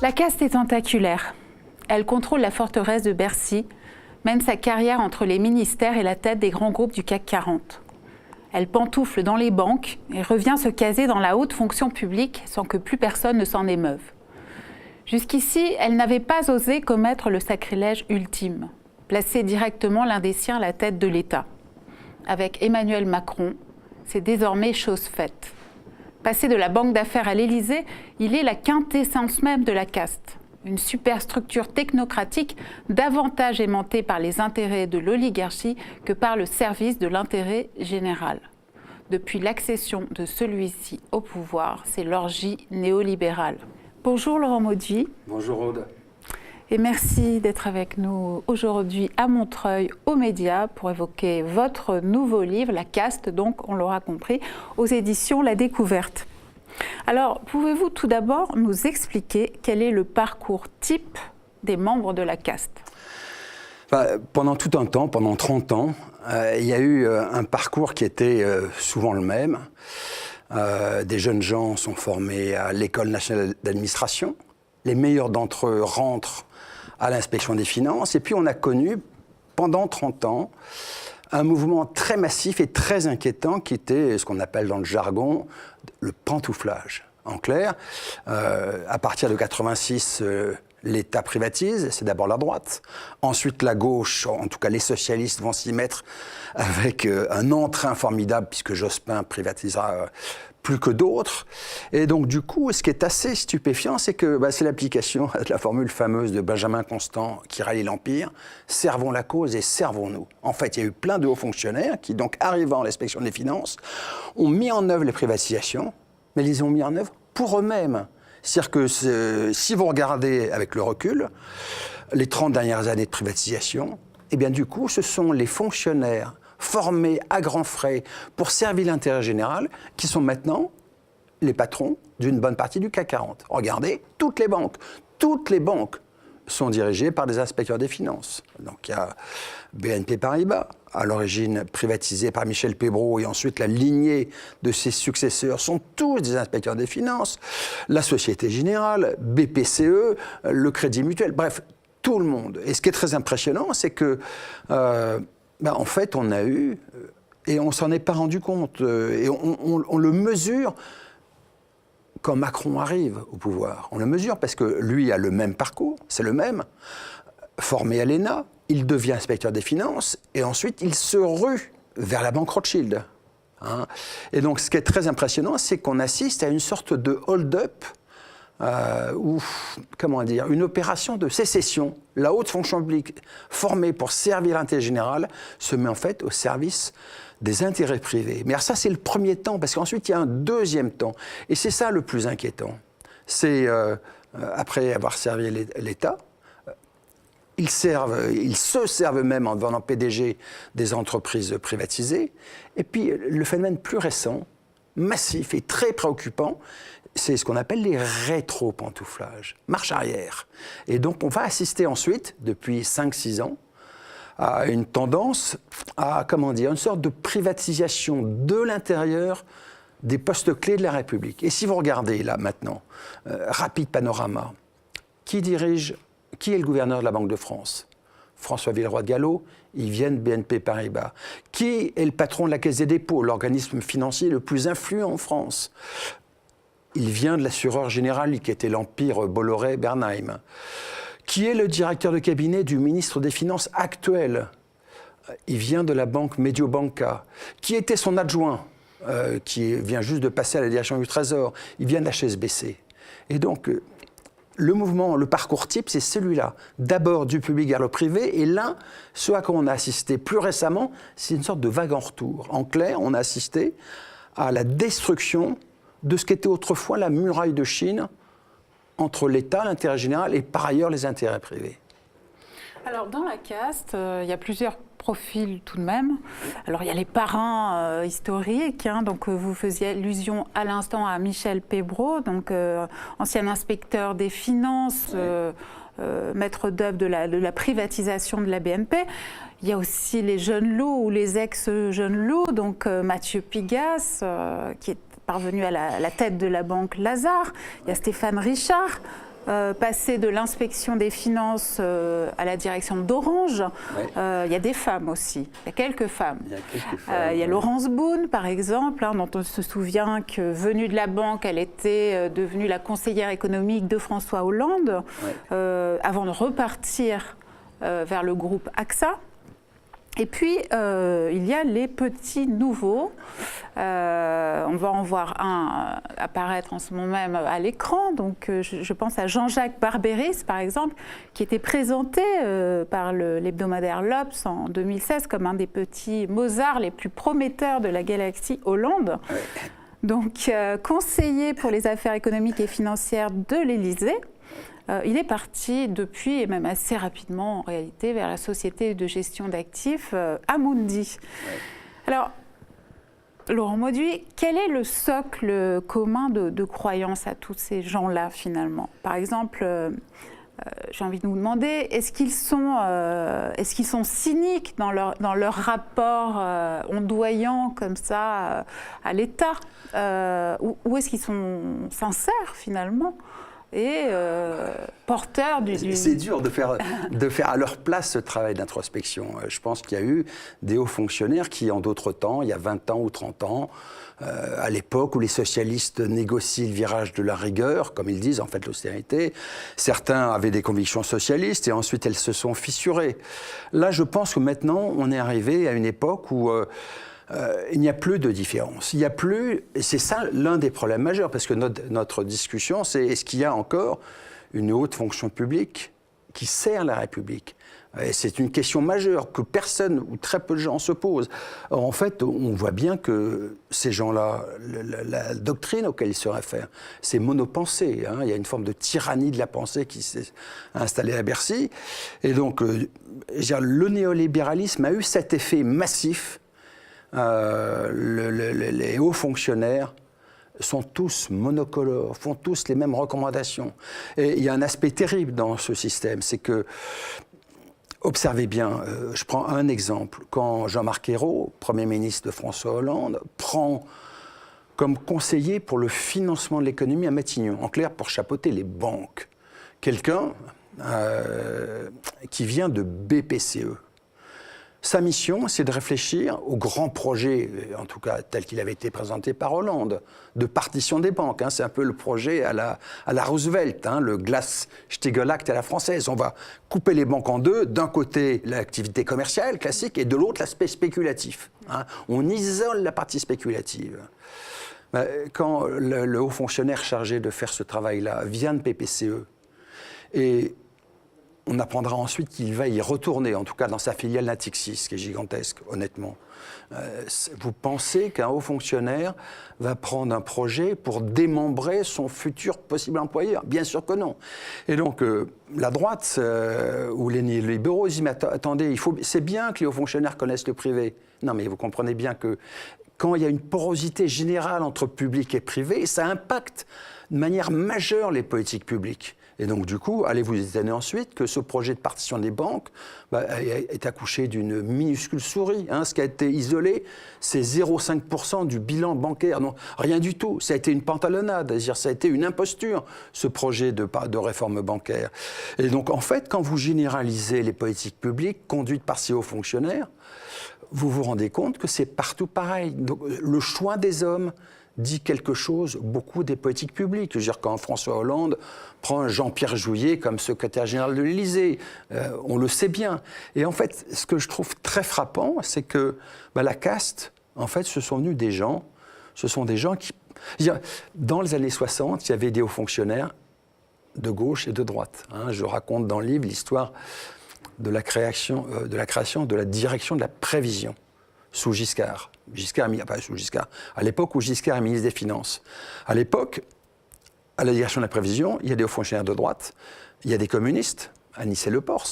La caste est tentaculaire. Elle contrôle la forteresse de Bercy, mène sa carrière entre les ministères et la tête des grands groupes du CAC 40. Elle pantoufle dans les banques et revient se caser dans la haute fonction publique sans que plus personne ne s'en émeuve. Jusqu'ici, elle n'avait pas osé commettre le sacrilège ultime, placer directement l'un des siens à la tête de l'État. Avec Emmanuel Macron, c'est désormais chose faite. Passé de la banque d'affaires à l'Élysée, il est la quintessence même de la caste. Une superstructure technocratique davantage aimantée par les intérêts de l'oligarchie que par le service de l'intérêt général. Depuis l'accession de celui-ci au pouvoir, c'est l'orgie néolibérale. Bonjour Laurent Mauduit. Bonjour Aude. Et merci d'être avec nous aujourd'hui à Montreuil, aux médias, pour évoquer votre nouveau livre, La caste, donc, on l'aura compris, aux éditions La Découverte. Alors, pouvez-vous tout d'abord nous expliquer quel est le parcours type des membres de la caste ? Pendant tout un temps, pendant 30 ans, il y a eu un parcours qui était souvent le même. Des jeunes gens sont formés à l'École nationale d'administration. Les meilleurs d'entre eux rentrent à l'inspection des finances. Et puis on a connu, pendant 30 ans, un mouvement très massif et très inquiétant qui était ce qu'on appelle dans le jargon le pantouflage. En clair, à partir de 86, l'État privatise, c'est d'abord la droite. Ensuite, la gauche, en tout cas les socialistes, vont s'y mettre avec un entrain formidable, puisque Jospin privatisera plus que d'autres. Et donc, du coup, ce qui est assez stupéfiant, c'est que c'est l'application de la formule fameuse de Benjamin Constant qui rallie l'Empire. Servons la cause et servons-nous. En fait, il y a eu plein de hauts fonctionnaires qui, donc, arrivant à l'inspection des finances, ont mis en œuvre les privatisations, mais ils les ont mis en œuvre pour eux-mêmes. C'est-à-dire que si vous regardez avec le recul, les 30 dernières années de privatisation, eh bien, du coup, ce sont les fonctionnaires formés à grands frais pour servir l'intérêt général, qui sont maintenant les patrons d'une bonne partie du CAC 40. Regardez, toutes les banques sont dirigées par des inspecteurs des finances. Donc il y a BNP Paribas, à l'origine privatisée par Michel Pébroux, et ensuite la lignée de ses successeurs sont tous des inspecteurs des finances, la Société Générale, BPCE, le Crédit Mutuel, bref, tout le monde. Et ce qui est très impressionnant, c'est que en fait, on a eu, et on ne s'en est pas rendu compte, et on le mesure quand Macron arrive au pouvoir. On le mesure parce que lui a le même parcours, c'est le même, formé à l'ENA, il devient inspecteur des finances, et ensuite il se rue vers la banque Rothschild. Et donc, ce qui est très impressionnant, c'est qu'on assiste à une sorte de hold-up, ou, comment dire, une opération de sécession. La haute fonction publique formée pour servir l'intérêt général se met en fait au service des intérêts privés. Mais alors ça, c'est le premier temps, parce qu'ensuite, il y a un deuxième temps. Et c'est ça le plus inquiétant. C'est, après avoir servi l'État, ils se servent même en devenant PDG des entreprises privatisées. Et puis, le phénomène plus récent, massif et très préoccupant, c'est ce qu'on appelle les rétro-pantouflages, marche arrière. Et donc on va assister ensuite, depuis 5-6 ans, à une tendance à, une sorte de privatisation de l'intérieur des postes clés de la République. Et si vous regardez là maintenant, rapide panorama, qui est le gouverneur de la Banque de France ? François Villeroy de Galhau, il vient de BNP Paribas. Qui est le patron de la Caisse des dépôts, l'organisme financier le plus influent en France ? Il vient de l'assureur général, qui était l'empire Bolloré-Bernheim. Qui est le directeur de cabinet du ministre des Finances actuel ? Il vient de la banque Mediobanca. Qui était son adjoint, qui vient juste de passer à la direction du Trésor ? Il vient de HSBC. Et donc, le parcours type, c'est celui-là. D'abord du public vers le privé, et là, ce à quoi on a assisté plus récemment, c'est une sorte de vague en retour. En clair, on a assisté à la destruction de ce qu'était autrefois la muraille de Chine entre l'État, l'intérêt général, et par ailleurs les intérêts privés. Alors, dans la caste, il y a plusieurs profils tout de même. Alors, il y a les parrains historiques. Donc, vous faisiez allusion à l'instant à Michel Pébroux, donc ancien inspecteur des finances, maître d'œuvre de la privatisation de la BNP. Il y a aussi les jeunes loups ou les ex-jeunes loups, donc Mathieu Pigasse, qui est parvenu à la tête de la banque Lazare. Il y a Stéphane Richard, passé de l'inspection des finances à la direction d'Orange. Il y a des femmes aussi, il y a quelques femmes. Il y a Laurence Boone, par exemple, dont on se souvient que venue de la banque, elle était devenue la conseillère économique de François Hollande, avant de repartir vers le groupe AXA. Et puis, il y a les petits nouveaux. On va en voir un apparaître en ce moment même à l'écran. Donc, je pense à Jean-Jacques Barbéris, par exemple, qui était présenté par l'hebdomadaire l'Obs en 2016 comme un des petits Mozart les plus prometteurs de la galaxie Hollande. Donc, conseiller pour les affaires économiques et financières de l'Élysée. Il est parti depuis, et même assez rapidement en réalité, vers la société de gestion d'actifs Amundi. Alors, Laurent Mauduit, quel est le socle commun de croyance à tous ces gens-là finalement? Par exemple, j'ai envie de nous demander, est-ce qu'ils sont cyniques dans leur rapport ondoyant comme ça à l'État, ou est-ce qu'ils sont sincères finalement et porteurs du... C'est dur de faire à leur place ce travail d'introspection. Je pense qu'il y a eu des hauts fonctionnaires qui, en d'autres temps, il y a 20 ans ou 30 ans, à l'époque où les socialistes négocient le virage de la rigueur, comme ils disent, en fait, l'austérité, certains avaient des convictions socialistes et ensuite elles se sont fissurées. Là, je pense que maintenant, on est arrivé à une époque où... il n'y a plus de différence. Il n'y a plus, et c'est ça l'un des problèmes majeurs, parce que notre discussion, c'est est-ce qu'il y a encore une haute fonction publique qui sert la République? Et c'est une question majeure que personne ou très peu de gens se posent. En fait, on voit bien que ces gens-là, la doctrine auquel ils se réfèrent, c'est monopensée. Il y a une forme de tyrannie de la pensée qui s'est installée à Bercy. Et donc, le néolibéralisme a eu cet effet massif. Les hauts fonctionnaires sont tous monocolores, font tous les mêmes recommandations. Et il y a un aspect terrible dans ce système, c'est que, observez bien, je prends un exemple, quand Jean-Marc Ayrault, Premier ministre de François Hollande, prend comme conseiller pour le financement de l'économie à Matignon, en clair pour chapeauter les banques, quelqu'un qui vient de BPCE. Sa mission, c'est de réfléchir au grand projet, en tout cas tel qu'il avait été présenté par Hollande, de partition des banques. C'est un peu le projet à la Roosevelt, le Glass-Steagall Act à la française. On va couper les banques en deux, d'un côté l'activité commerciale classique et de l'autre l'aspect spéculatif. On isole la partie spéculative. Quand le haut fonctionnaire chargé de faire ce travail-là vient de PPCE, et on apprendra ensuite qu'il va y retourner, en tout cas dans sa filiale Natixis, qui est gigantesque, honnêtement. Vous pensez qu'un haut fonctionnaire va prendre un projet pour démembrer son futur possible employeur? Bien sûr que non. Et donc, la droite ou les libéraux disent « Mais attendez, c'est bien que les hauts fonctionnaires connaissent le privé. » Non, mais vous comprenez bien que quand il y a une porosité générale entre public et privé, ça impacte de manière majeure les politiques publiques. Et donc, du coup, allez-vous étonner ensuite que ce projet de partition des banques est accouché d'une minuscule souris. Ce qui a été isolé, c'est 0,5% du bilan bancaire. Non, rien du tout. Ça a été une pantalonnade, c'est-à-dire ça a été une imposture, ce projet de réforme bancaire. Et donc, en fait, quand vous généralisez les politiques publiques conduites par ces hauts fonctionnaires, vous vous rendez compte que c'est partout pareil. Donc, le choix des hommes dit quelque chose beaucoup des politiques publiques. Je veux dire, quand François Hollande prend un Jean-Pierre Jouyet comme secrétaire général de l'Élysée, on le sait bien. Et en fait, ce que je trouve très frappant, c'est que la caste, en fait, ce sont des gens qui... Dans les années 60, il y avait des hauts fonctionnaires de gauche et de droite. Je raconte dans le livre l'histoire de la création de la direction de la prévision sous Giscard. À l'époque où Giscard est ministre des Finances. À l'époque, à la direction de la prévision, il y a des hauts fonctionnaires de droite, il y a des communistes, Anicet Le Pors,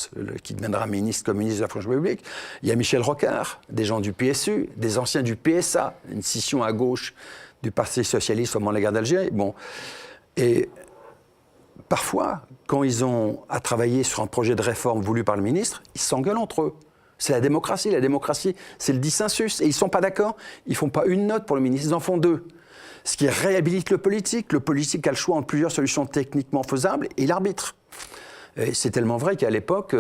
qui deviendra ministre communiste de la fonction publique, il y a Michel Rocard, des gens du PSU, des anciens du PSA, une scission à gauche du Parti socialiste au moment de la guerre d'Algérie. Bon. Et parfois, quand ils ont à travailler sur un projet de réforme voulu par le ministre, ils s'engueulent entre eux. C'est la démocratie, c'est le dissensus. Et ils ne sont pas d'accord, ils ne font pas une note pour le ministre, ils en font deux. Ce qui réhabilite le politique. Le politique a le choix entre plusieurs solutions techniquement faisables et il arbitre. Et c'est tellement vrai qu'à l'époque,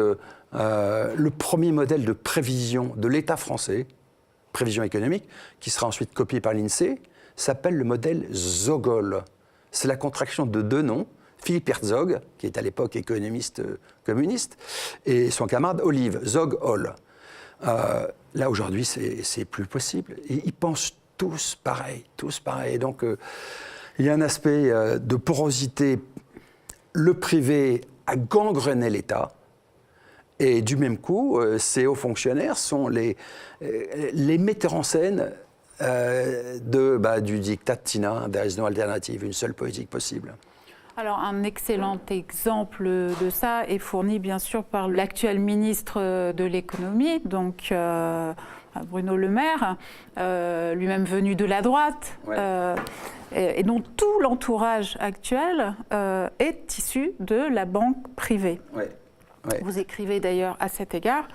le premier modèle de prévision de l'État français, prévision économique, qui sera ensuite copié par l'INSEE, s'appelle le modèle Zogol. C'est la contraction de deux noms, Philippe Herzog, qui est à l'époque économiste communiste, et son camarade Olive, Zog-Hol. Là, aujourd'hui, c'est plus possible. Et ils pensent tous pareil, tous pareil. Donc, il y a un aspect de porosité. Le privé a gangrené l'État. Et du même coup, ces hauts fonctionnaires sont les metteurs en scène du diktat de Tina, there is no alternative, une seule politique possible. Alors, un excellent exemple de ça est fourni bien sûr par l'actuel ministre de l'économie, donc Bruno Le Maire, lui-même venu de la droite, ouais. Et dont tout l'entourage actuel est issu de la banque privée. Ouais. Ouais. Vous écrivez d'ailleurs à cet égard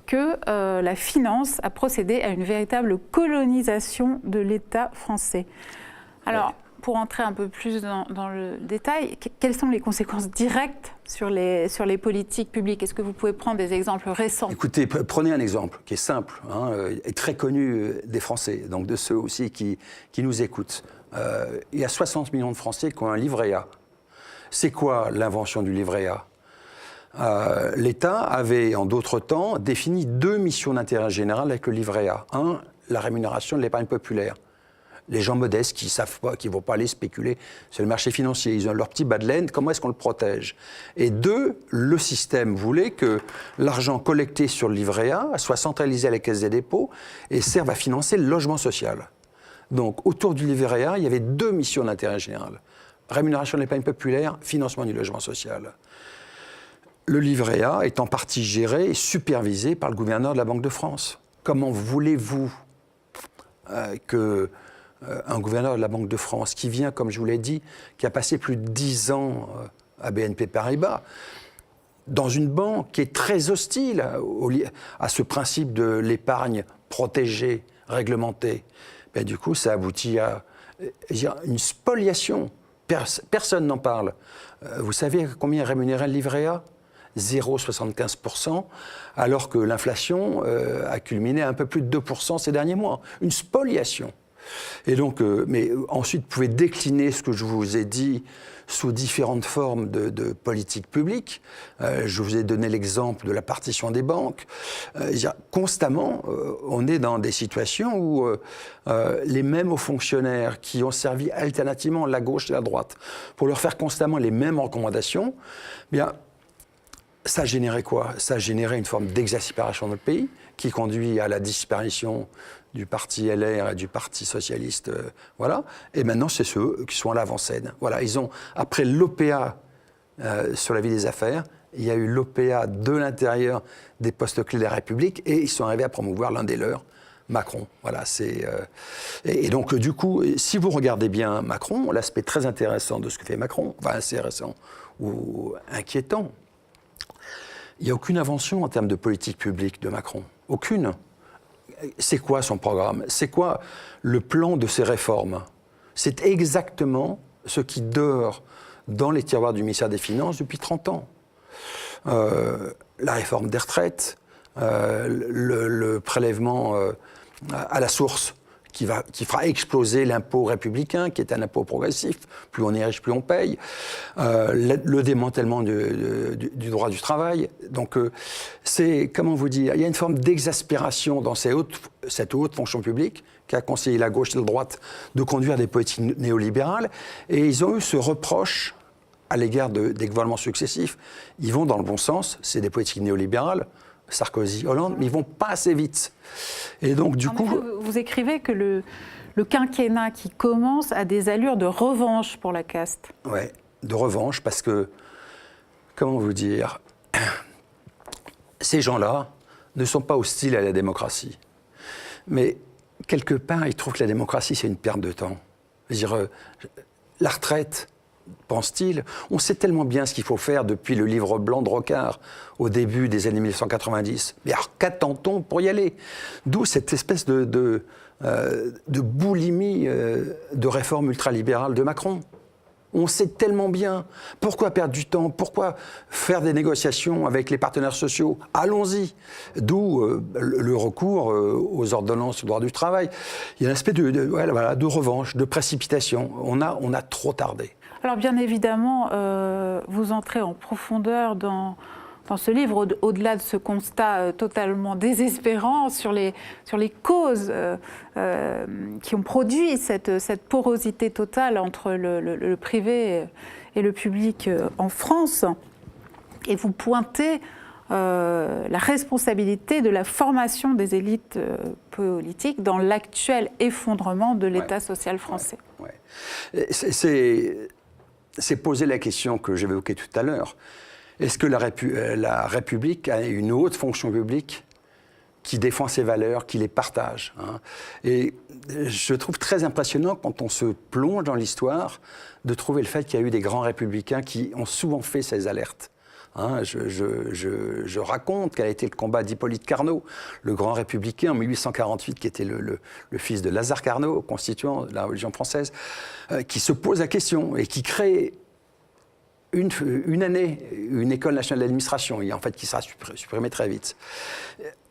que la finance a procédé à une véritable colonisation de l'État français. Alors, ouais. Pour entrer un peu plus dans le détail, quelles sont les conséquences directes sur les politiques publiques? Est-ce que vous pouvez prendre des exemples récents? Écoutez, prenez un exemple qui est simple et très connu des Français, donc de ceux aussi qui nous écoutent. Il y a 60 millions de Français qui ont un livret A. C'est quoi l'invention du livret A? L'État avait, en d'autres temps, défini 2 missions d'intérêt général avec le livret A. 1, la rémunération de l'épargne populaire. Les gens modestes qui savent pas, qui ne vont pas aller spéculer sur le marché financier, ils ont leur petit bas de laine, comment est-ce qu'on le protège? Et 2, le système voulait que l'argent collecté sur le livret A soit centralisé à la Caisse des dépôts et serve à financer le logement social. Donc, autour du livret A, il y avait 2 missions d'intérêt général. Rémunération de l'épargne populaire, financement du logement social. Le livret A est en partie géré et supervisé par le gouverneur de la Banque de France. Comment voulez-vous qu'un gouverneur de la Banque de France, qui vient, comme je vous l'ai dit, qui a passé plus de 10 ans à BNP Paribas, dans une banque qui est très hostile à ce principe de l'épargne protégée, réglementée, ben, du coup, ça aboutit à une spoliation. Personne n'en parle. Vous savez combien rémunérait le livret A? 0,75%, alors que l'inflation a culminé à un peu plus de 2% ces derniers mois. Une spoliation. Et donc, mais ensuite, vous pouvez décliner ce que je vous ai dit sous différentes formes de politique publique. Je vous ai donné l'exemple de la partition des banques. Constamment, on est dans des situations où les mêmes hauts fonctionnaires qui ont servi alternativement la gauche et la droite, pour leur faire constamment les mêmes recommandations, bien, ça générait quoi? Ça générait une forme d'exaspération dans le pays qui conduit à la disparition du parti LR et du parti socialiste, voilà. Et maintenant, c'est ceux qui sont à l'avant-scène. Voilà, ils ont, après l'OPA sur la vie des affaires, il y a eu l'OPA de l'intérieur des postes clés de la République et ils sont arrivés à promouvoir l'un des leurs, Macron. Voilà, c'est... Et donc, du coup, si vous regardez bien Macron, l'aspect très intéressant de ce que fait Macron, enfin, intéressant ou inquiétant, il n'y a aucune invention en termes de politique publique de Macron. Aucune. C'est quoi son programme? C'est quoi le plan de ses réformes? C'est exactement ce qui dort dans les tiroirs du ministère des Finances depuis 30 ans. La réforme des retraites, le prélèvement à la source qui fera exploser l'impôt républicain, qui est un impôt progressif. Plus on est riche, plus on paye. Le démantèlement du droit du travail. Donc, c'est, comment vous dire, il y a une forme d'exaspération dans cette haute fonction publique qui a conseillé la gauche et la droite de conduire des politiques néolibérales. Et ils ont eu ce reproche à l'égard des gouvernements successifs. Ils vont dans le bon sens, c'est des politiques néolibérales. Sarkozy, Hollande, mais ils ne vont pas assez vite. Et donc, du coup... Vous écrivez que le quinquennat qui commence a des allures de revanche pour la caste. Oui, de revanche, parce que, comment vous dire, ces gens-là ne sont pas hostiles à la démocratie. Mais, quelque part, ils trouvent que la démocratie, c'est une perte de temps. Je veux dire, la retraite... pense-t-il, on sait tellement bien ce qu'il faut faire depuis le livre blanc de Rocard au début des années 1990. Mais alors qu'attend-on pour y aller? D'où cette espèce de de boulimie de réforme ultralibérale de Macron. On sait tellement bien. Pourquoi perdre du temps? Pourquoi faire des négociations avec les partenaires sociaux? Allons-y. D'où le recours aux ordonnances sur le droit du travail. Il y a un aspect de revanche, de précipitation. On a trop tardé. Alors bien évidemment, vous entrez en profondeur dans ce livre, au-delà de ce constat totalement désespérant sur les causes qui ont produit cette porosité totale entre le privé et le public en France. Et vous pointez la responsabilité de la formation des élites politiques dans l'actuel effondrement de l'État social français. Ouais. C'est poser la question que j'évoquais tout à l'heure. Est-ce que la République a une haute fonction publique qui défend ses valeurs, qui les partage, hein? Et je trouve très impressionnant, quand on se plonge dans l'histoire, de trouver le fait qu'il y a eu des grands républicains qui ont souvent fait ces alertes. Hein, je raconte quel a été le combat d'Hippolyte Carnot, le grand républicain en 1848, qui était le fils de Lazare Carnot, constituant de la Révolution française, qui se pose la question et qui crée une année, une école nationale d'administration, en fait, qui sera supprimée très vite.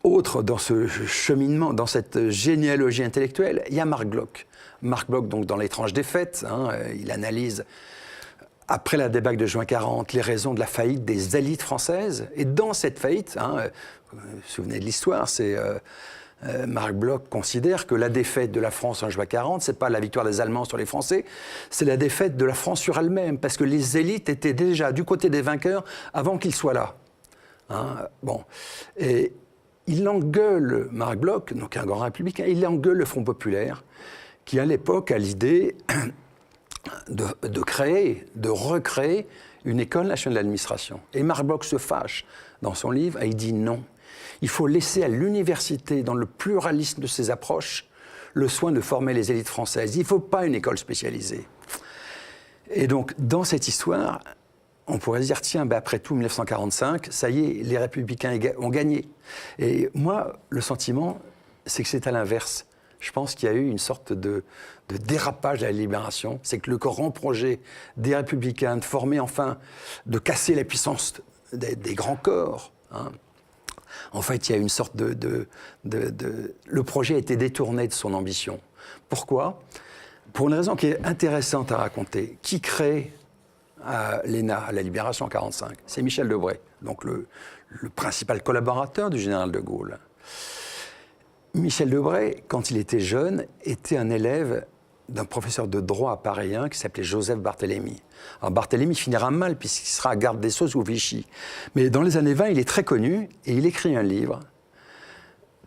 Autre dans ce cheminement, dans cette généalogie intellectuelle, il y a Marc Bloch. Marc Bloch, donc, dans L'étrange défaite, hein, il analyse, après la débâcle de juin 40, les raisons de la faillite des élites françaises. Et dans cette faillite, hein, vous vous souvenez de l'histoire, c'est... Marc Bloch considère que la défaite de la France en juin 40, c'est pas la victoire des Allemands sur les Français, c'est la défaite de la France sur elle-même, parce que les élites étaient déjà du côté des vainqueurs avant qu'ils soient là. Hein, bon. Et il engueule, Marc Bloch, donc un grand républicain, il engueule le Front populaire, qui à l'époque a l'idée de recréer une école nationale d'administration. Et Marc Bloch se fâche dans son livre et il dit non. Il faut laisser à l'université, dans le pluralisme de ses approches, le soin de former les élites françaises. Il ne faut pas une école spécialisée. Et donc, dans cette histoire, on pourrait se dire, tiens, après tout, 1945, ça y est, les républicains ont gagné. Et moi, le sentiment, c'est que c'est à l'inverse. Je pense qu'il y a eu une sorte de dérapage de la libération. C'est que le grand projet des républicains de former enfin, de casser la puissance des grands corps, hein. En fait, il y a une sorte le projet a été détourné de son ambition. Pourquoi? Pour une raison qui est intéressante à raconter. Qui crée l'ENA, à la Libération en 1945? C'est Michel Debré, donc le principal collaborateur du général de Gaulle. Michel Debré, quand il était jeune, était un élève d'un professeur de droit parisien qui s'appelait Joseph Barthélemy. Alors Barthélemy finira mal puisqu'il sera garde des Sceaux sous Vichy. Mais dans les années 20, il est très connu et il écrit un livre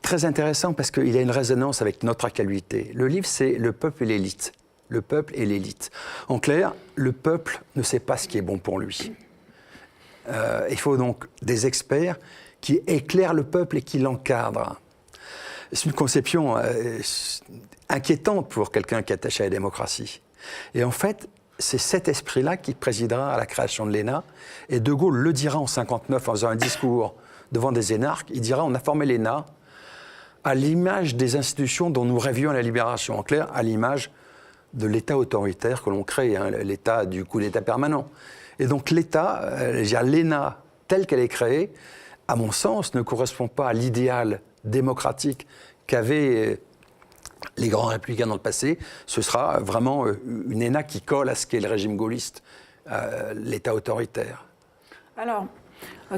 très intéressant parce qu'il a une résonance avec notre actualité. Le livre, c'est « Le peuple et l'élite ». Le peuple et l'élite. En clair, le peuple ne sait pas ce qui est bon pour lui. Il faut donc des experts qui éclairent le peuple et qui l'encadrent. C'est une conception inquiétante pour quelqu'un qui est attaché à la démocratie. Et en fait, c'est cet esprit-là qui présidera à la création de l'ENA. Et De Gaulle le dira en 1959 en faisant un discours devant des énarques. Il dira, on a formé l'ENA à l'image des institutions dont nous rêvions à la libération. En clair, à l'image de l'État autoritaire que l'on crée, hein, l'État du coup d'État permanent. Et donc l'ENA telle qu'elle est créée, à mon sens, ne correspond pas à l'idéal démocratique qu'avaient les grands républicains dans le passé. Ce sera vraiment une ENA qui colle à ce qu'est le régime gaulliste, l'État autoritaire. Alors,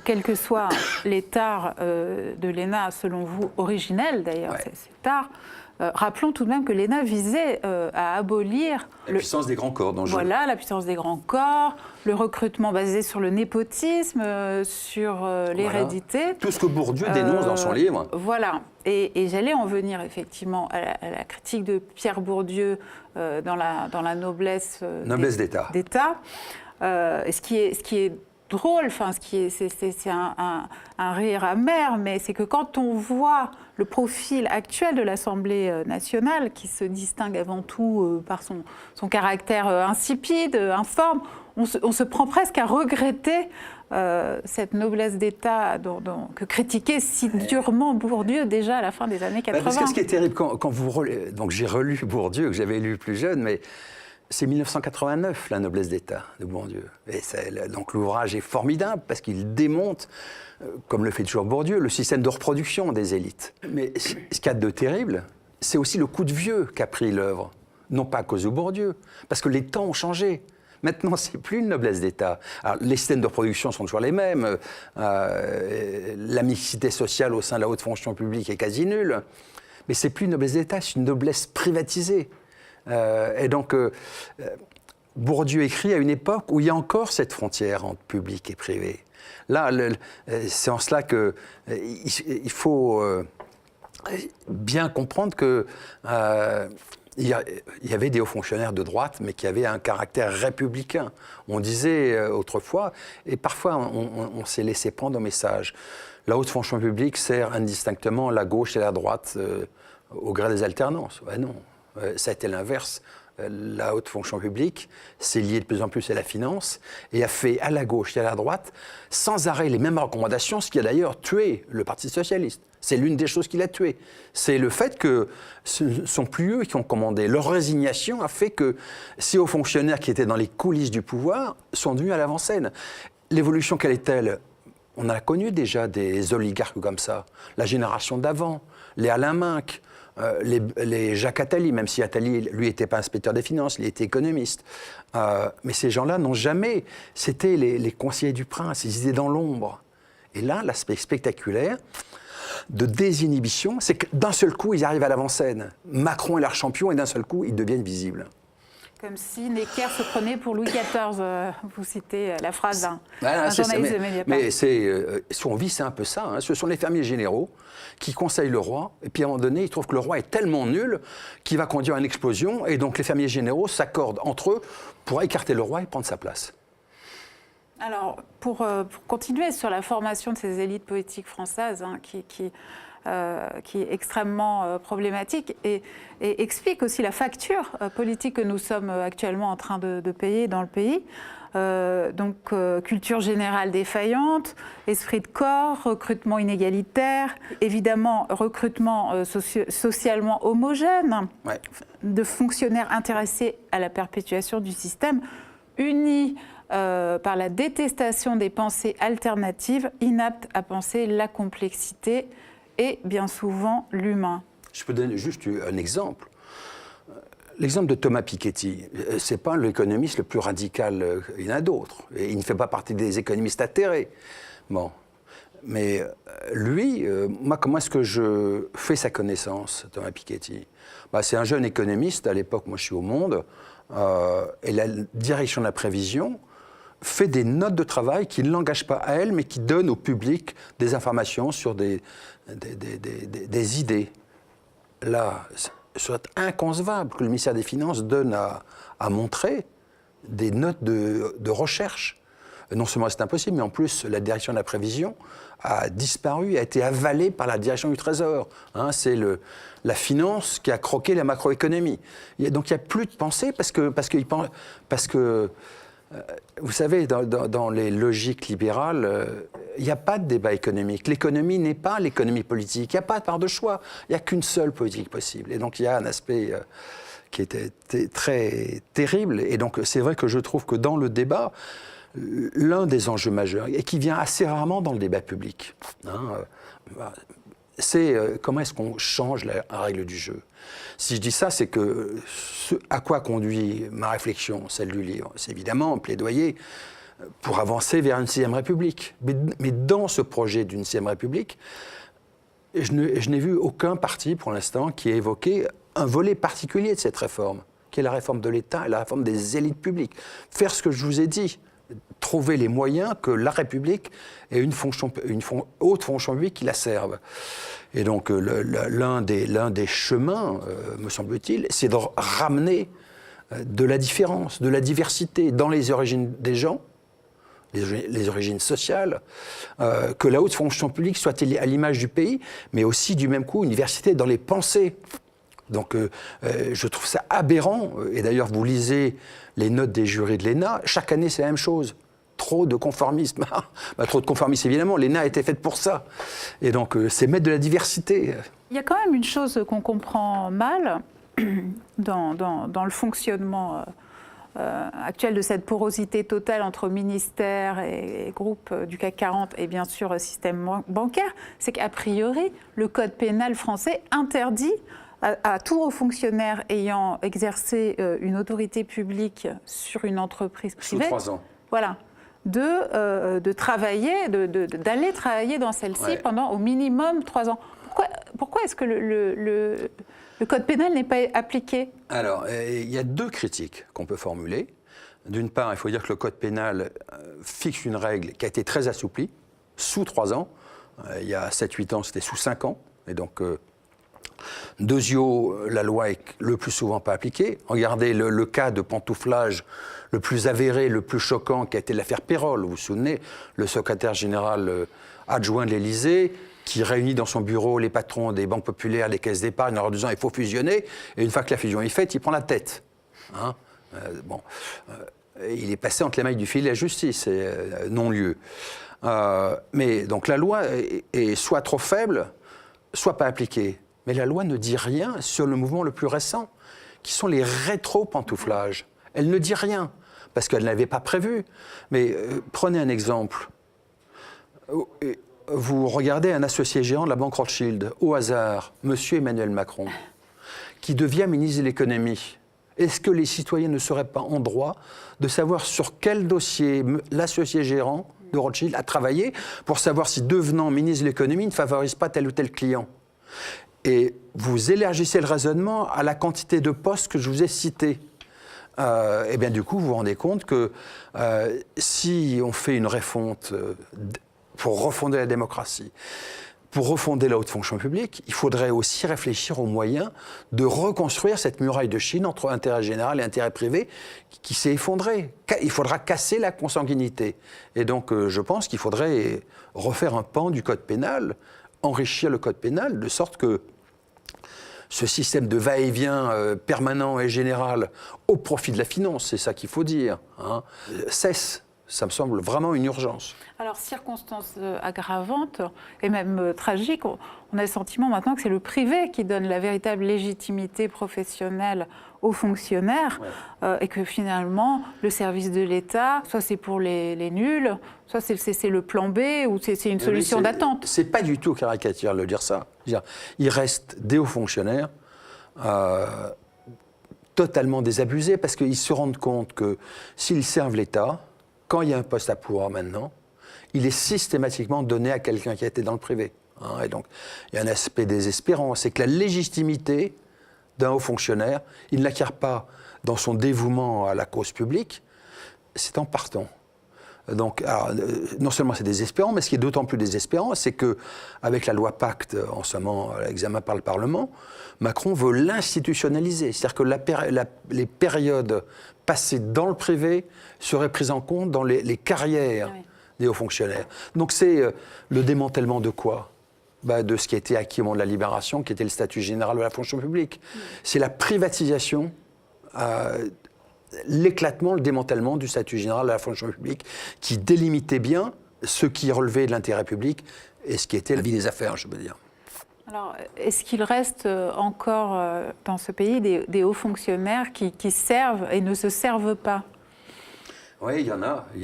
quel que soit l'état de l'ENA, selon vous, originel d'ailleurs, ouais. c'est tard, rappelons tout de même que l'ENA visait à abolir... La puissance des grands corps d'enjeu. Voilà, la puissance des grands corps, le recrutement basé sur le népotisme, sur l'hérédité. Voilà. Tout ce que Bourdieu dénonce dans son livre. Voilà, et j'allais en venir effectivement à la critique de Pierre Bourdieu dans la noblesse d'État. Ce qui est drôle, enfin, c'est un rire amer, mais c'est que quand on voit le profil actuel de l'Assemblée nationale, qui se distingue avant tout par son caractère insipide, informe, on se prend presque à regretter cette noblesse d'État que critiquait si durement Bourdieu déjà à la fin des années 80. Parce que ce qui est terrible, quand vous relevez, donc j'ai relu Bourdieu, que j'avais lu plus jeune, mais c'est 1989, la noblesse d'État de Bourdieu. Et donc l'ouvrage est formidable parce qu'il démonte, comme le fait toujours Bourdieu, le système de reproduction des élites. Mais ce qu'il y a de terrible, c'est aussi le coup de vieux qu'a pris l'œuvre. Non pas à cause de Bourdieu, parce que les temps ont changé. Maintenant, ce n'est plus une noblesse d'État. Alors, les systèmes de reproduction sont toujours les mêmes. La mixité sociale au sein de la haute fonction publique est quasi nulle. Mais ce n'est plus une noblesse d'État, c'est une noblesse privatisée. Et donc, Bourdieu écrit à une époque où il y a encore cette frontière entre public et privé. Là, c'est en cela qu'il faut bien comprendre que il y avait des hauts fonctionnaires de droite, mais qui avaient un caractère républicain. On disait autrefois, et parfois on s'est laissé prendre au message, la haute fonction publique sert indistinctement la gauche et la droite au gré des alternances. Ben non, ça a été l'inverse. La haute fonction publique s'est liée de plus en plus à la finance et a fait à la gauche et à la droite sans arrêt les mêmes recommandations, ce qui a d'ailleurs tué le Parti socialiste. C'est l'une des choses qui l'a tué. C'est le fait que ce ne sont plus eux qui ont commandé. Leur résignation a fait que ces hauts fonctionnaires qui étaient dans les coulisses du pouvoir sont devenus à l'avant-scène. L'évolution, quelle est-elle ? On a connu déjà des oligarques comme ça. La génération d'avant, les Alain Minc, les Jacques Attali, même si Attali, lui, n'était pas inspecteur des finances, il était économiste. Mais ces gens-là n'ont jamais... C'était les conseillers du prince, ils étaient dans l'ombre. Et là, l'aspect spectaculaire de désinhibition, c'est que d'un seul coup, ils arrivent à l'avant-scène. Macron est leur champion et d'un seul coup, ils deviennent visibles. Comme si Necker se prenait pour Louis XIV, vous citez la phrase d'un journaliste de Mediapart. Mais son vie, c'est un peu ça. Hein. Ce sont les fermiers généraux qui conseillent le roi, et puis à un moment donné, ils trouvent que le roi est tellement nul qu'il va conduire à une explosion, et donc les fermiers généraux s'accordent entre eux pour écarter le roi et prendre sa place. Alors, pour continuer sur la formation de ces élites politiques françaises, hein, qui est extrêmement problématique et explique aussi la facture politique que nous sommes actuellement en train de payer dans le pays. Culture générale défaillante, esprit de corps, recrutement inégalitaire, évidemment recrutement socialement homogène, ouais. De fonctionnaires intéressés à la perpétuation du système, unis par la détestation des pensées alternatives, inaptes à penser la complexité et bien souvent l'humain. Je peux donner juste un exemple. L'exemple de Thomas Piketty, ce n'est pas l'économiste le plus radical, il y en a d'autres. Et il ne fait pas partie des économistes atterrés. Bon. Mais lui, moi, comment est-ce que je fais sa connaissance, Thomas Piketty ? C'est un jeune économiste, à l'époque, moi je suis au Monde, et la direction de la prévision fait des notes de travail qui ne l'engagent pas à elle, mais qui donnent au public des informations sur des idées. Là, c'est inconcevable que le ministère des Finances donne à montrer des notes de recherche. Non seulement c'est impossible, mais en plus, la direction de la prévision a disparu, a été avalée par la direction du Trésor. Hein, c'est la finance qui a croqué la macroéconomie. Donc il n'y a plus de pensée parce que vous savez, dans les logiques libérales, il n'y a pas de débat économique. L'économie n'est pas l'économie politique. Il n'y a pas de part de choix. Il n'y a qu'une seule politique possible. Et donc, il y a un aspect qui était très terrible. Et donc, c'est vrai que je trouve que dans le débat, l'un des enjeux majeurs, et qui vient assez rarement dans le débat public, c'est comment est-ce qu'on change la règle du jeu. Si je dis ça, c'est que ce à quoi conduit ma réflexion, celle du livre, c'est évidemment un plaidoyer pour avancer vers une 6e République. Mais dans ce projet d'une 6e République, je n'ai vu aucun parti pour l'instant qui ait évoqué un volet particulier de cette réforme, qui est la réforme de l'État et la réforme des élites publiques. Faire ce que je vous ai dit, trouver les moyens que la République ait une haute fonction publique qui la serve. Et donc l'un des chemins, me semble-t-il, c'est de ramener de la différence, de la diversité dans les origines des gens, les origines sociales, que la haute fonction publique soit à l'image du pays, mais aussi du même coup une diversité dans les pensées. Donc je trouve ça aberrant. Et d'ailleurs, vous lisez les notes des jurys de l'ENA, chaque année c'est la même chose. Trop de conformisme. Trop de conformisme, évidemment. L'ENA a été faite pour ça. Et donc c'est mettre de la diversité. Il y a quand même une chose qu'on comprend mal dans le fonctionnement actuel de cette porosité totale entre ministères et groupes du CAC 40 et bien sûr système bancaire, c'est qu'a priori, le code pénal français interdit à tout haut fonctionnaire ayant exercé une autorité publique sur une entreprise privée, sous 3 ans. Voilà, de travailler, d'aller travailler dans celle-ci pendant au minimum 3 ans. Pourquoi est-ce que le code pénal n'est pas appliqué? Alors, il y a 2 critiques qu'on peut formuler. D'une part, il faut dire que le code pénal fixe une règle qui a été très assouplie, sous 3 ans. Il y a 7-8 ans, c'était sous 5 ans. Et donc, deuxièmement, la loi est le plus souvent pas appliquée. Regardez le cas de pantouflage le plus avéré, le plus choquant, qui a été l'affaire Pérol. Vous vous souvenez, le secrétaire général adjoint de l'Élysée, qui réunit dans son bureau les patrons des banques populaires, des caisses d'épargne, en leur disant il faut fusionner. Et une fois que la fusion est faite, il prend la tête. Hein, il est passé entre les mailles du filet de la justice, non-lieu. Mais donc la loi est soit trop faible, soit pas appliquée. Mais la loi ne dit rien sur le mouvement le plus récent, qui sont les rétro-pantouflages. Elle ne dit rien, parce qu'elle n'avait pas prévu. Mais prenez un exemple. Vous regardez un associé gérant de la banque Rothschild, au hasard, M. Emmanuel Macron, qui devient ministre de l'économie. Est-ce que les citoyens ne seraient pas en droit de savoir sur quel dossier l'associé gérant de Rothschild a travaillé pour savoir si, devenant ministre de l'économie, il ne favorise pas tel ou tel client? Et vous élargissez le raisonnement à la quantité de postes que je vous ai cités. Et bien du coup, vous vous rendez compte que si on fait une refonte pour refonder la démocratie, pour refonder la haute fonction publique, il faudrait aussi réfléchir aux moyens de reconstruire cette muraille de Chine entre intérêt général et intérêt privé qui s'est effondrée. Il faudra casser la consanguinité. Et donc, je pense qu'il faudrait refaire un pan du code pénal, enrichir le code pénal, de sorte que ce système de va-et-vient permanent et général au profit de la finance, c'est ça qu'il faut dire, hein, cesse. Ça me semble vraiment une urgence. Alors, circonstance aggravante et même tragique, on a le sentiment maintenant que c'est le privé qui donne la véritable légitimité professionnelle aux fonctionnaires et que finalement, le service de l'État, soit c'est pour les nuls, soit c'est le plan B ou c'est une solution d'attente. C'est pas du tout caricatural de dire ça. Il reste des hauts fonctionnaires totalement désabusés parce qu'ils se rendent compte que s'ils servent l'État, quand il y a un poste à pouvoir maintenant, il est systématiquement donné à quelqu'un qui a été dans le privé. Hein, et donc, il y a un aspect désespérant, c'est que la légitimité d'un haut fonctionnaire, il ne l'acquiert pas dans son dévouement à la cause publique, c'est en partant. Donc, alors, non seulement c'est désespérant, mais ce qui est d'autant plus désespérant, c'est qu'avec la loi Pacte, en ce moment, l'examen par le Parlement, Macron veut l'institutionnaliser. C'est-à-dire que les périodes passées dans le privé seraient prises en compte dans les carrières des hauts fonctionnaires. Donc c'est le démantèlement de quoi ? De ce qui a été acquis au moment de la Libération, qui était le statut général de la fonction publique. C'est la privatisation, l'éclatement, le démantèlement du statut général de la fonction publique, qui délimitait bien ce qui relevait de l'intérêt public et ce qui était la vie des affaires, je veux dire. Alors, est-ce qu'il reste encore dans ce pays des hauts fonctionnaires qui servent et ne se servent pas ? Oui, il y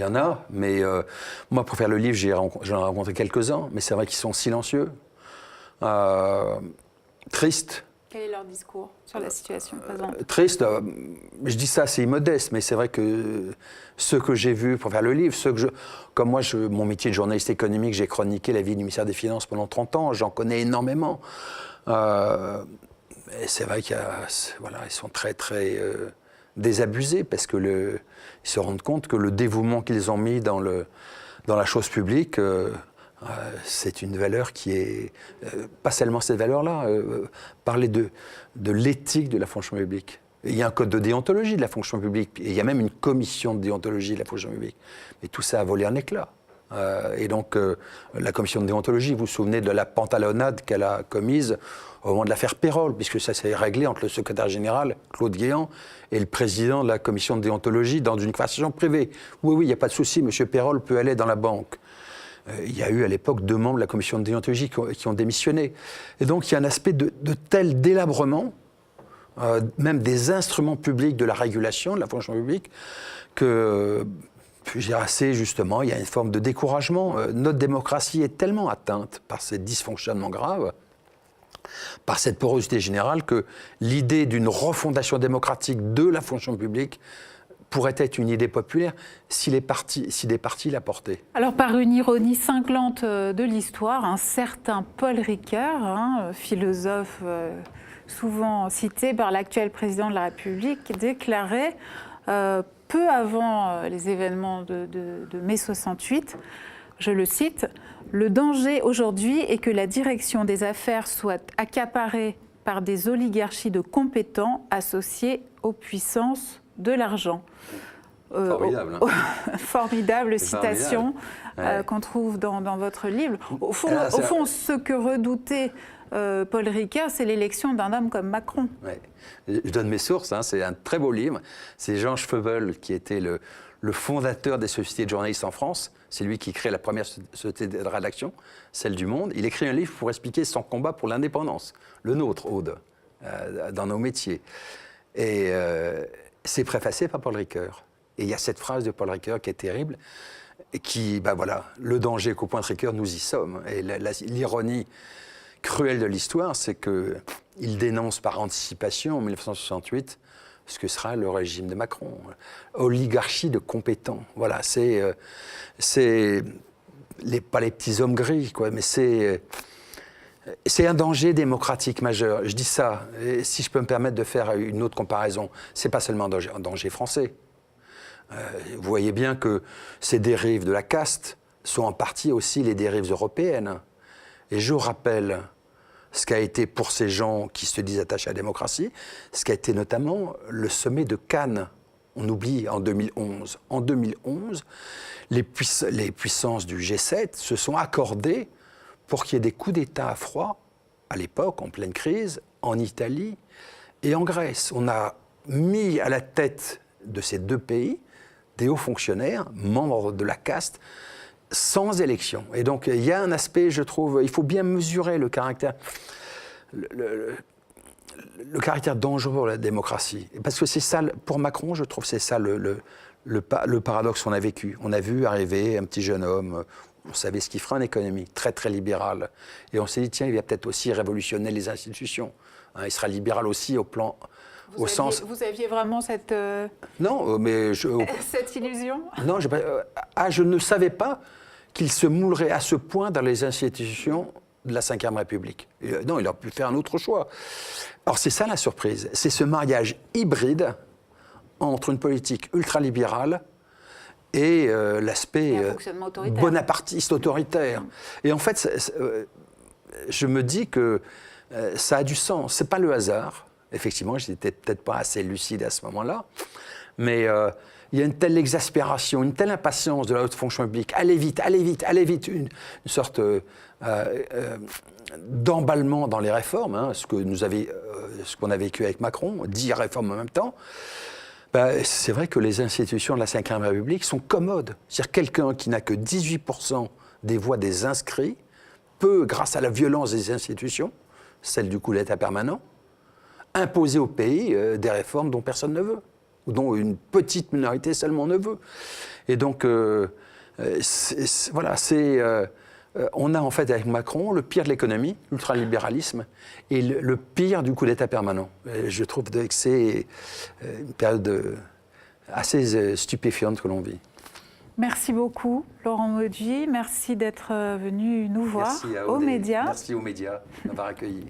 en a, mais moi, pour faire le livre, j'en ai rencontré quelques-uns, mais c'est vrai qu'ils sont silencieux, tristes. Quel est leur discours sur la situation présente ? Triste, je dis ça assez immodeste, mais c'est vrai que ceux que j'ai vus pour faire le livre, comme moi, mon métier de journaliste économique, j'ai chroniqué la vie du ministère des Finances pendant 30 ans, j'en connais énormément. Et c'est vrai qu'ils sont très, très désabusés, parce que ils se rendent compte que le dévouement qu'ils ont mis dans la chose publique, c'est une valeur qui est... pas seulement cette valeur-là, parler de l'éthique de la fonction publique. Il y a un code de déontologie de la fonction publique, et il y a même une commission de déontologie de la fonction publique. Mais tout ça a volé en éclats. Et donc, la commission de déontologie, vous vous souvenez de la pantalonnade qu'elle a commise au moment de l'affaire Pérol, puisque ça s'est réglé entre le secrétaire général, Claude Guéant, et le président de la commission de déontologie dans une conversation privée. Oui, oui, il n'y a pas de souci, M. Pérol peut aller dans la banque. Il y a eu à l'époque 2 membres de la commission de déontologie qui ont démissionné. Et donc, il y a un aspect de tel délabrement, même des instruments publics de la régulation de la fonction publique, que... J'ai assez justement, il y a une forme de découragement. Notre démocratie est tellement atteinte par ces dysfonctionnements graves, par cette porosité générale, que l'idée d'une refondation démocratique de la fonction publique pourrait être une idée populaire si des partis la portaient. Alors, par une ironie cinglante de l'histoire, un certain Paul Ricoeur, philosophe souvent cité par l'actuel président de la République, déclarait peu avant les événements de mai 68, je le cite, « Le danger aujourd'hui est que la direction des affaires soit accaparée par des oligarchies de compétents associés aux puissances de l'argent. » Formidable. Formidable citation qu'on trouve dans votre livre. Au fond, ce que redoutait Paul Ricoeur, c'est l'élection d'un homme comme Macron. Ouais. Je donne mes sources, c'est un très beau livre. C'est Jean Schwevel qui était le fondateur des sociétés de journalistes en France. C'est lui qui crée la première société de rédaction, celle du Monde. Il écrit un livre pour expliquer son combat pour l'indépendance, le nôtre, Aude, dans nos métiers. Et c'est préfacé par Paul Ricoeur. Et il y a cette phrase de Paul Ricoeur qui est terrible, et qui, le danger qu'au point de Ricoeur, nous y sommes. Et l'ironie cruelle de l'histoire, c'est qu'il dénonce par anticipation, en 1968, ce que sera le régime de Macron. Oligarchie de compétents. Voilà, pas les petits hommes gris, quoi, mais c'est un danger démocratique majeur. Je dis ça, et si je peux me permettre de faire une autre comparaison, c'est pas seulement un danger français. Vous voyez bien que ces dérives de la caste sont en partie aussi les dérives européennes. Et je rappelle ce qu'a été pour ces gens qui se disent attachés à la démocratie, ce qu'a été notamment le sommet de Cannes. On oublie en 2011. En 2011, les puissances du G7 se sont accordées pour qu'il y ait des coups d'État à froid, à l'époque, en pleine crise, en Italie et en Grèce. On a mis à la tête de ces 2 pays des hauts fonctionnaires, membres de la caste, sans élection. Et donc, il y a un aspect, je trouve, il faut bien mesurer le caractère dangereux de la démocratie. Parce que c'est ça, pour Macron, je trouve, c'est ça le paradoxe qu'on a vécu. On a vu arriver un petit jeune homme, on savait ce qu'il ferait en économie, très très libéral. Et on s'est dit, tiens, il va peut-être aussi révolutionner les institutions. Il sera libéral aussi au plan... Vous aviez vraiment cette... Non, mais... cette illusion? Non, je ne savais pas qu'il se moulerait à ce point dans les institutions de la Ve République. Non, il aurait pu faire un autre choix. Alors c'est ça la surprise, c'est ce mariage hybride entre une politique ultralibérale et l'aspect bonapartiste autoritaire. Et en fait, je me dis que ça a du sens, c'est pas le hasard. Effectivement, je n'étais peut-être pas assez lucide à ce moment-là, mais il y a une telle exaspération, une telle impatience de la haute fonction publique. Allez vite, allez vite, allez vite. Une sorte d'emballement dans les réformes, ce qu'on a vécu avec Macron, 10 réformes en même temps. C'est vrai que les institutions de la Ve République sont commodes. C'est-à-dire quelqu'un qui n'a que 18% des voix des inscrits peut, grâce à la violence des institutions, celle du coup d'État permanent, imposer au pays des réformes dont personne ne veut, ou dont une petite minorité seulement ne veut. Et donc, on a en fait avec Macron le pire de l'économie, l'ultralibéralisme, et le pire du coup d'État permanent. Je trouve que c'est une période assez stupéfiante que l'on vit. Merci beaucoup, Laurent Mauduit. Merci d'être venu nous voir aux médias. Merci aux médias de m'avoir accueilli.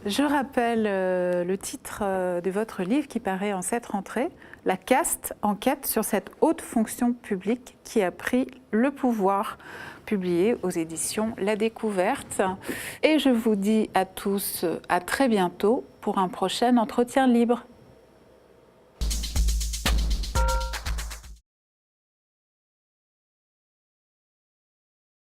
Je rappelle le titre de votre livre qui paraît en cette rentrée, « La caste, enquête sur cette haute fonction publique qui a pris le pouvoir », publié aux éditions La Découverte. Et je vous dis à tous à très bientôt pour un prochain entretien libre.